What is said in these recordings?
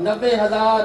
90,000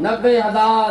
90,000